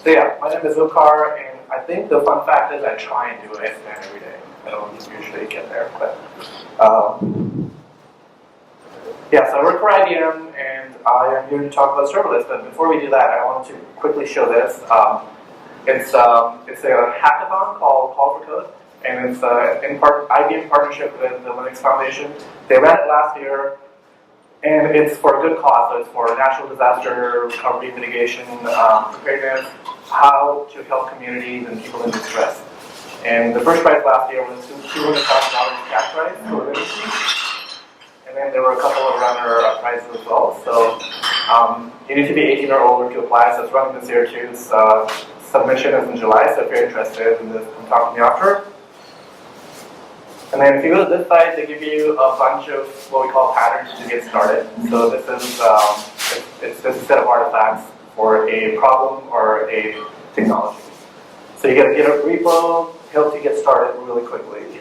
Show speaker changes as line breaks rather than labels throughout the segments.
So yeah, my name is Upkar, and I think the fun fact is I try and do Iceman every day. I don't usually get there, but yeah. So I work for IBM, and I am here to talk about serverless. But before we do that, I want to quickly show this. It's a hackathon called Call for Code, and it's in IBM partnership with the Linux Foundation. They ran it last year. And it's for a good cause, so it's for natural disaster recovery, mitigation, preparedness, how to help communities and people in distress. And the first prize last year was $200,000 cash prize for the industry. And then there were a couple of runner prizes as well. So you need to be 18 or older to apply, so it's running this year too. Submission is in July, so if you're interested in this, come talk to me after. And then if you go to this site, they give you a bunch of what we call patterns to get started. So this is it's just a set of artifacts for a problem or a technology. So you get a GitHub repo, helps you get started really quickly.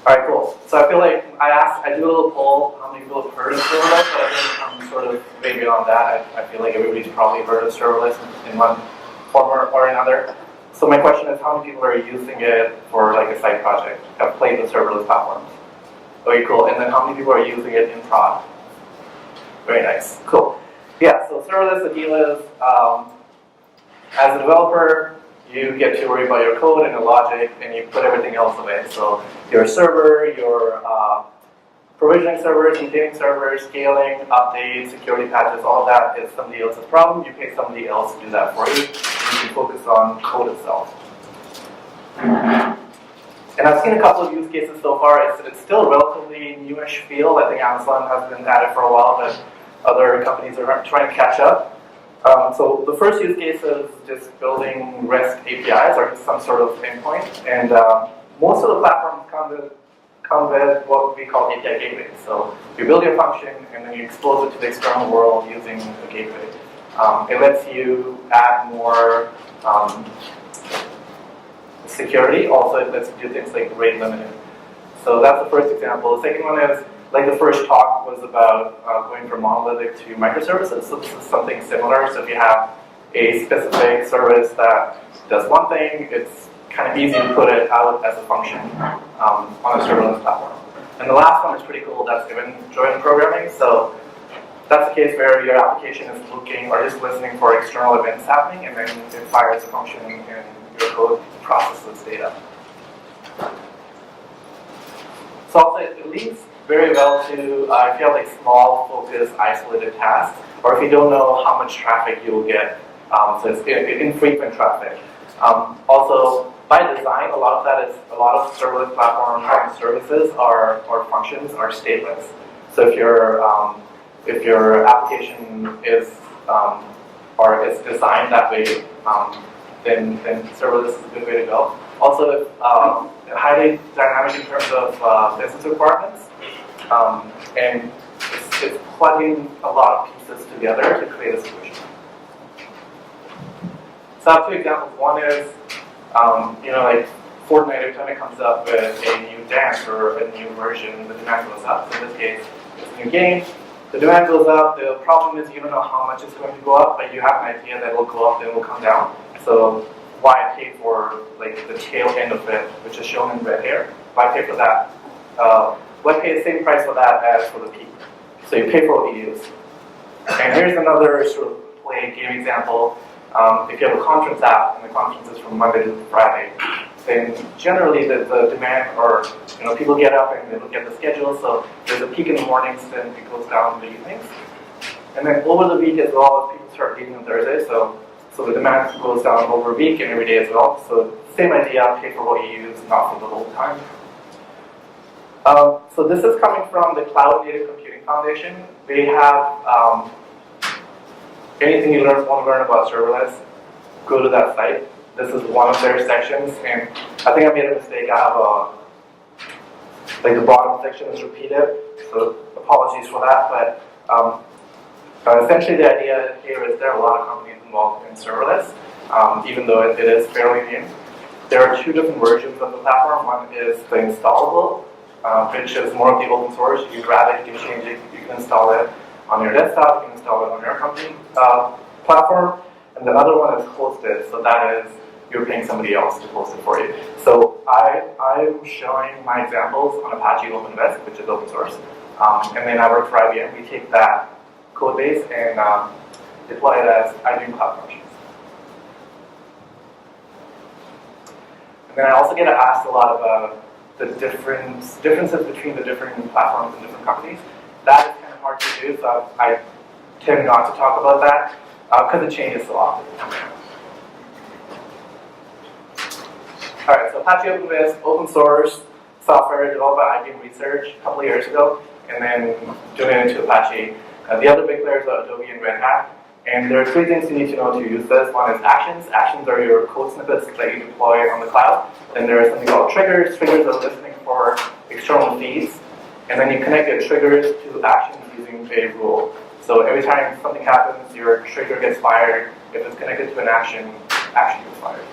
All right, cool. So I feel like I do a little poll how many people have heard of serverless, but I think I'm sort of way beyond that. I feel like everybody's probably heard of serverless in one form or another. So my question is, how many people are using it for like a side project, have played with serverless platforms? Very cool. And then how many people are using it in prod? Very nice. Cool. Yeah, so serverless, the deal is, as a developer, you get to worry about your code and your logic, and you put everything else away. So your server, your provisioning servers, maintaining servers, scaling, updates, security patches, all of that is somebody else's problem. You pay somebody else to do that for you. You can focus on code itself. And I've seen a couple of use cases so far. It's still a relatively newish field. I think Amazon has been at it for a while, but other companies are trying to catch up. So the first use case is just building REST APIs or some sort of endpoint. And most of the platforms come with what we call API gateways. So you build your function and then you expose it to the external world using a gateway. It lets you add more security. Also, it lets you do things like rate limiting. So that's the first example. The second one is, like the first talk was about going from monolithic to microservices. So this is something similar. So if you have a specific service that does one thing, it's kind of easy to put it out as a function on a serverless platform. And the last one is pretty cool. That's event-driven programming. So that's the case where your application is looking or just listening for external events happening, and then it fires a function and your code processes data. So also it leads very well to if you have like small, focused, isolated tasks, or if you don't know how much traffic you will get. So it's infrequent traffic. Also, by design, a lot of serverless platform services or functions are stateless. So if your application is designed that way, then serverless is a good way to go. Also, highly dynamic in terms of business requirements, and it's plugging a lot of pieces together to create a solution. So I have two examples. One is, like Fortnite, every time it comes up with a new dance or a new version, the demand goes up. So in this case, it's a new game. The demand goes up. The problem is you don't know how much it's going to go up, but you have an idea that it will go up, then it will come down. So why pay for like the tail end of it, which is shown in red here? Why pay for that? Why pay the same price for that as for the peak? So you pay for what you use. And here's another sort of play game example. If you have a conference app and the conference is from Monday to Friday, then generally the demand, or people get up and they look at the schedule. So there's a peak in the mornings, then it goes down in the evenings. And then over the week as well, people start leaving on Thursday, so the demand goes down over a week and every day as well. So same idea, pay for what you use, not for the whole time. So this is coming from the Cloud Native Computing Foundation. They have anything you want to learn about serverless, go to that site. This is one of their sections, and I think I made a mistake. I have the bottom section is repeated, so apologies for that. But essentially the idea here is there are a lot of companies involved in serverless, even though it is fairly new. There are two different versions of the platform. One is the installable, which is more of the open source. You can grab it, you can change it, you can install it on your desktop, you can install it on your company platform. and the other one is hosted, so that is you're paying somebody else to host it for you. So I'm showing my examples on Apache OpenWhisk, which is open source, and then I work for IBM. We take that code base and deploy it as IBM Cloud Functions. And then I also get asked a lot about the differences between the different platforms and different companies. That is kind of hard to do, so I tend not to talk about that because it changes so often. All right, so Apache OpenWhisk, open source software developed by IBM Research a couple of years ago, and then doing it into Apache. The other big players are Adobe and Red Hat. And there are three things you need to know to use this. One is actions. Actions are your code snippets that you deploy on the cloud. Then there is something called triggers. Triggers are listening for external feeds. And then you connect your triggers to actions using a rule. So every time something happens, your trigger gets fired. If it's connected to an action, action gets fired.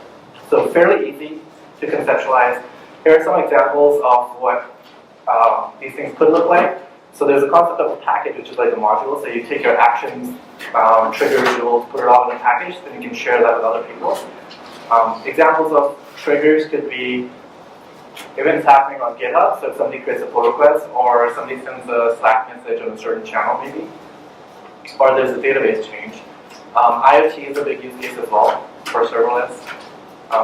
So fairly easy to conceptualize. Here are some examples of what these things could look like. So there's a concept of a package, which is like a module. So you take your actions, triggers, rules, put it all in a package, then you can share that with other people. Examples of triggers could be events happening on GitHub. So if somebody creates a pull request, or somebody sends a Slack message on a certain channel, maybe, or there's a database change. IoT is a big use case as well for serverless.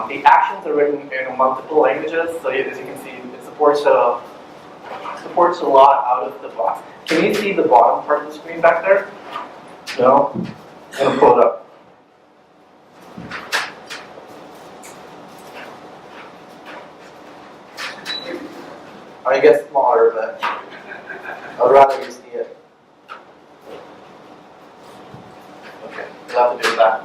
The actions are written in multiple languages. So as you can see, it supports a lot out of the box. Can you see the bottom part of the screen back there? No? I'm going to pull it up. I guess smaller, but I'd rather you see it. Okay, you'll have to do that.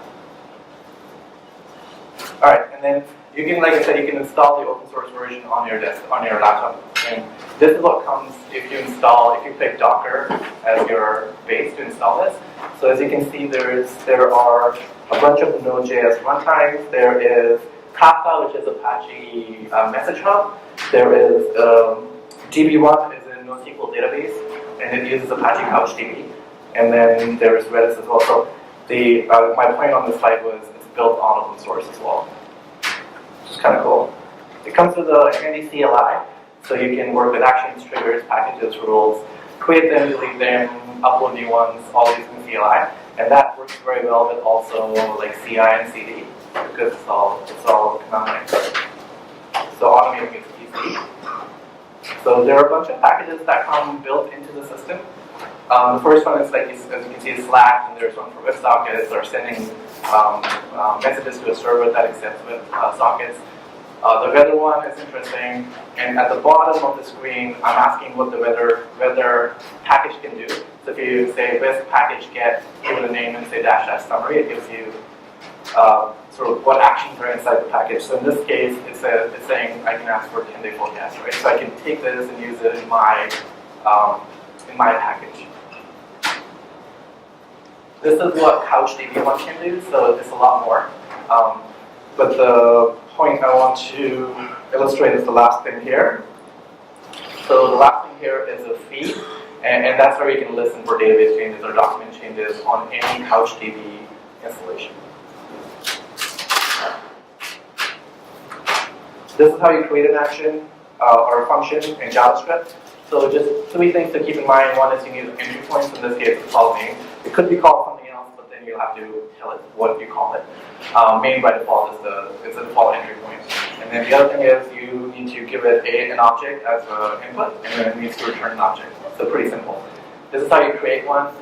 Alright, and then you can, like I said, you can install the open source version on your desk, on your laptop. And this is what comes if you pick Docker as your base to install this. So as you can see, there are a bunch of Node.js runtimes. There is Kafka, which is Apache Message Hub. There is DB1 is a NoSQL database, and it uses Apache CouchDB. And then there's Redis as well. So my point on this slide was it's built on open source as well, which is kind of cool. It comes with a handy CLI. So you can work with actions, triggers, packages, rules, create them, delete them, upload new ones, all these in CLI. And that works very well with also like CI and CD, because it's all command line. So automating is easy. So there are a bunch of packages that come built into the system. The first one is, like, as you can see, is Slack, and there's one for WebSockets, or sending messages to a server that accepts WebSockets. The weather one is interesting, and at the bottom of the screen, I'm asking what the weather package can do. So if you say whisk package get, give it a name and say -- summary, it gives you sort of what actions are inside the package. So in this case, it's saying I can ask for a 10-day forecast, right? So I can take this and use it in my package. This is what CouchDB1 can do, so it's a lot more. But the point I want to illustrate is the last thing here. So the last thing here is a feed, and that's where you can listen for database changes or document changes on any CouchDB installation. This is how you create an action or a function in JavaScript. So just three things to keep in mind. One is you need entry points. In this case, it's called main. It could be called something else, but then you'll have to tell it what you call it. Main by default is the default entry point. And then the other thing is you need to give it an object as an input, and then it needs to return an object. So pretty simple. This is how you create one.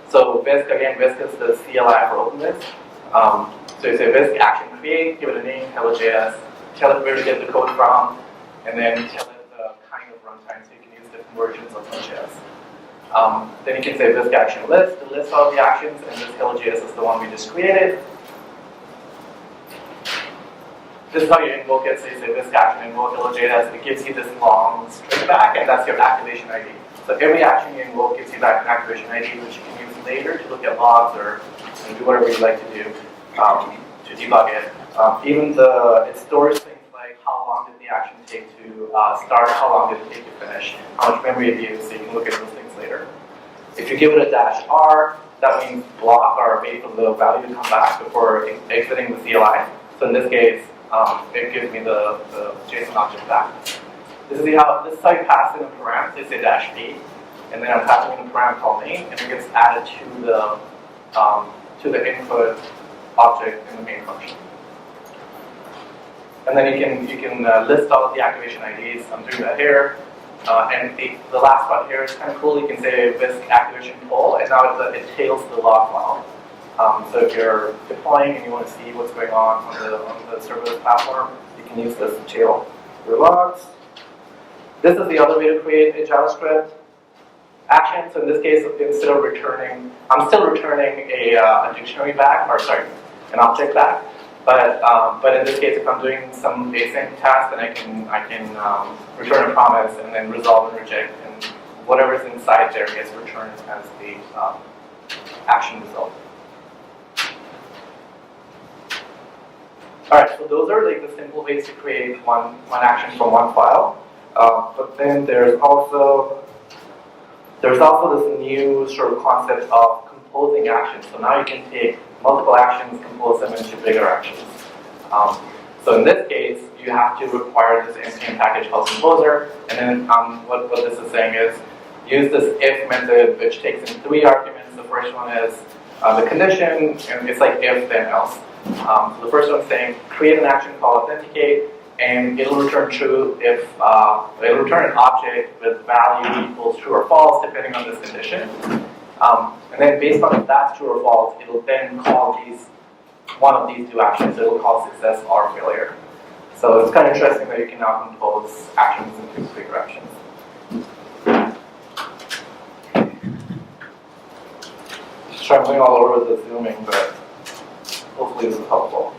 So Whisk, again, Whisk is the CLI for OpenWhisk. So you say Whisk action create, give it a name, hello.js, tell it where to get the code from, and then tell it the kind of runtime so you can use different versions of Node.js. Then you can say Whisk action list to list all the actions, and this hello.js is the one we just created. This is how you invoke it. So you say Whisk action invoke hello.js, it gives you this long string back, and that's your activation ID. So every action you invoke gives you back an activation ID, which you can use later to look at logs or do whatever you like to do to debug it. It stores things like how long did the action take to start, how long did it take to finish, how much memory it used, so you can look at those things later. If you give it a -r, that means block or wait for the value to come back before exiting the CLI. So in this case, it gives me the JSON object back. This is how you pass in a param, say -p, and then I'm passing in a param called name, and it gets added to the input object in the main function. And then you can list all of the activation IDs. I'm doing that here. And the last part here is kind of cool. You can say whisk activation pull, and now it tails the log file. So if you're deploying and you want to see what's going on the serverless platform, you can use this to tail your logs. This is the other way to create a JavaScript action. So in this case, instead of returning, I'm still returning a dictionary back, or sorry, an object back. But in this case, if I'm doing some async task, then I can return a promise and then resolve and reject, and whatever's inside there gets returned as the action result. All right, so those are like the simple ways to create one action from one file. But then there's also this new sort of concept of composing actions. So now you can take multiple actions, compose them into bigger actions. So in this case, you have to require this npm package called composer, and then what this is saying is use this if method, which takes in 3 arguments. The first one is the condition, and it's like if then else. So the first one's saying create an action called authenticate, and it'll return true if it'll return an object with value equals true or false depending on this condition. And then based on if that's true or false, it'll then call one of these 2 actions. It'll call success or failure. So it's kind of interesting that you can now compose actions into bigger actions. Just struggling all over with the zooming, but hopefully this is helpful.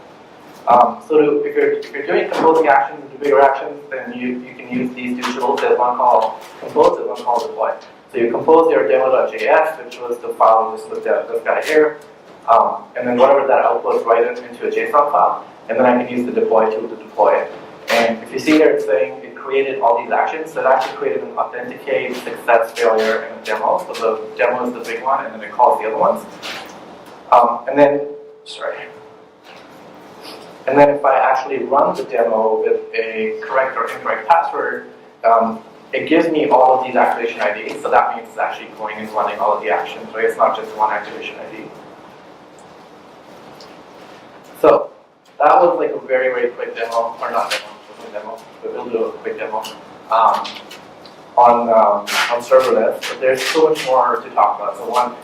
So if you're doing composing actions into bigger actions, then you can use these 2 tools. There's one called compose and one called deploy. So you compose your demo.js, which was the file we just looked at, this guy here, and then whatever that outputs right into a JSON file, and then I can use the deploy tool to deploy it. And if you see here, it's saying it created all these actions. So it actually created an authenticate, success, failure, and a demo. So the demo is the big one, and then it calls the other ones. And then if I actually run the demo with a correct or incorrect password, it gives me all of these activation IDs, so that means it's actually going and running all of the actions, right? It's not just one activation ID. So that was like a very, very quick demo, or not demo, it wasn't a demo, but we'll do a quick demo on serverless. But there's so much more to talk about. So one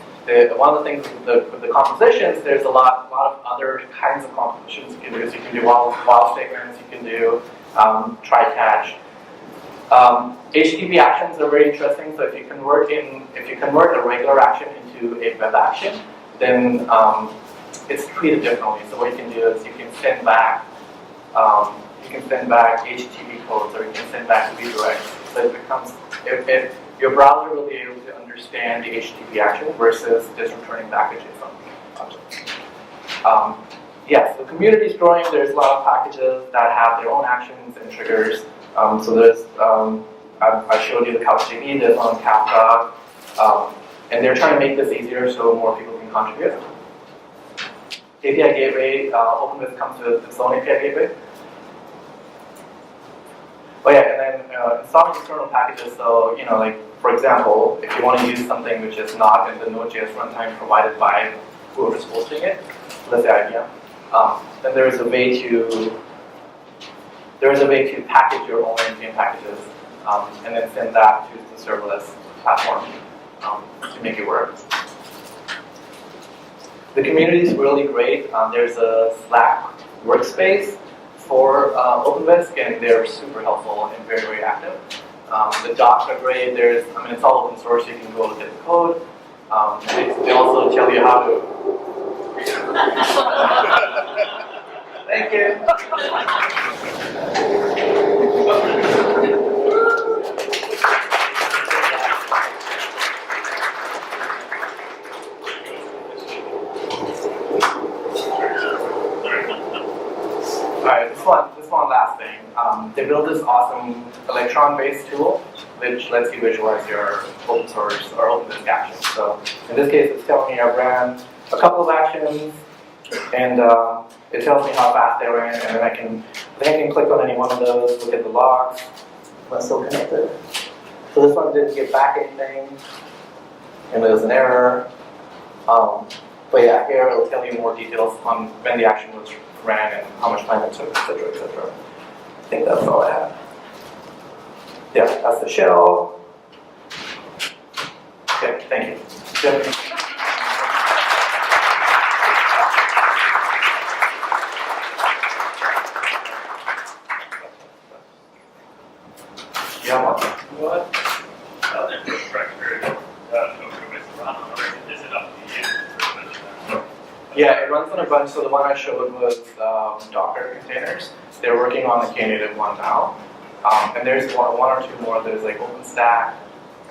of the things with the compositions, there's a lot of other kinds of compositions you can do. So you can do while statements, you can do try catch. HTTP actions are very interesting. So if you convert a regular action into a web action, then it's treated differently. So what you can do is you can send back HTTP codes, or you can send back redirects. So it becomes if your browser will be able to understand the HTTP action versus just returning back a JSON object. Yes, the community is growing. There's a lot of packages that have their own actions and triggers. So there's, I showed you the CouchDB, there's one on Kafka, and they're trying to make this easier so more people can contribute. API Gateway, OpenWhisk comes with its own API Gateway. Oh yeah, and then installing external packages, so, like, for example, if you want to use something which is not in the Node.js runtime provided by whoever's hosting it, let's say IBM, then there is a way to package your own NPM packages and then send that to the serverless platform to make it work. The community is really great. There's a Slack workspace for OpenWhisk, and they're super helpful and very, very active. The docs are great. It's all open source. You can go look at the code. They also tell you how to. Thank you. Alright, this one last thing. They built this awesome Electron-based tool which lets you visualize your open source or OpenWhisk actions. So in this case, it's telling me I've ran a couple of actions, and it tells me how fast they ran, and then I can click on any one of those, look at the logs. Am I still connected? So this one didn't get back anything, and there's an error. But yeah, here it'll tell you more details on when the action was ran and how much time it took, etc., etc. I think that's all I have. Yeah, that's the shell. Okay, thank you. Jim? Yeah,
what infrastructure OpenWhisk run on, or is it up to you?
Yeah, it runs on a bunch. So the one I showed was Docker containers. They're working on the Knative one now. And there's one or two more. There's like OpenStack,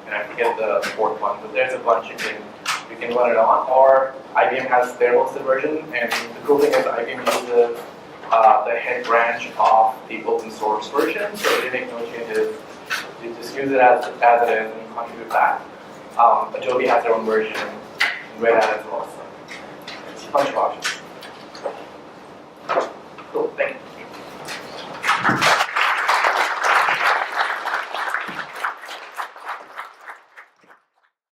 and I forget the fourth one. But there's a bunch you can run it on. Or IBM has their hosted version, and the cool thing is IBM uses the head branch of the open source version, so they make no changes. You just use it as it is and contribute back. Adobe has their own version, and Red Hat as well.